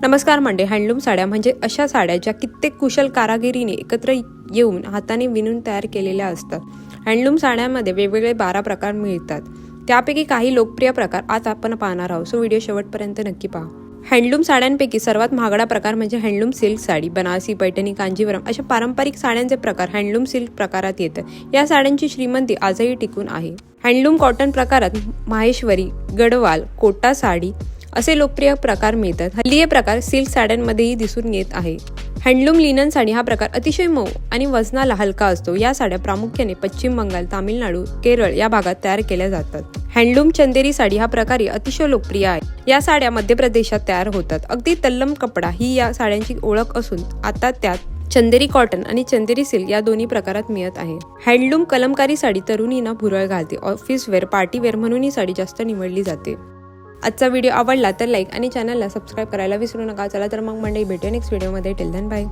नमस्कार मंडळी, हँडलूम साड्या म्हणजे अशा साड्या ज्या कित्येक कुशल कारागिरीने एकत्र येऊन हाताने विणून तयार केलेल्या असतात। हँडलूम साड्यांमध्ये वेगवेगळे 12 प्रकार मिळतात। त्यापैकी काही लोकप्रिय प्रकार आज आपण पाहणार आहोत, सो व्हिडिओ शेवटपर्यंत नक्की पहा। हँडलूम साड्यांपैकी सर्वात महागडा प्रकार म्हणजे हँडलूम सिल्क साडी। बनारसी, पैठणी, कांजीवरम अशा पारंपरिक साड्यांचे प्रकार हँडलूम सिल्क प्रकारात येतात। या साड्यांची श्रीमंती आजही टिकून आहे। हँडलूम कॉटन प्रकारात माहेश्वरी, गडवाल, कोटा साडी असे लोकप्रिय प्रकार मिळतात। हल्ली हे प्रकार सिल्क साड्यांमध्येही दिसून येत आहे। हँडलूम लिनन साडी हा प्रकार अतिशय मऊ आणि वजनाला हलका असतो। या साड्या प्रामुख्याने पश्चिम बंगाल, तामिळनाडू, केरळ या भागात तयार केल्या जातात। हँडलूम चंदेरी साडी हा प्रकारही अतिशय लोकप्रिय आहे। या साड्या मध्य प्रदेशात तयार होतात। अगदी तल्लम कपडा ही या साड्यांची ओळख असून आता त्यात चंदेरी कॉटन आणि चंदेरी सिल्क या दोन्ही प्रकारात मिळत आहे। हँडलूम कलमकारी साडी तरुणींना भुरळ घालते। ऑफिस वेअर, पार्टी वेअर म्हणून ही साडी जास्त निवडली जाते। आजचा व्हिडिओ आवडला तर लाईक आणि चॅनलला सबस्क्राईब करायला विसरू नका। चला तर मग मंडळी, भेटूया नेक्स्ट व्हिडिओमध्ये। Till then bye.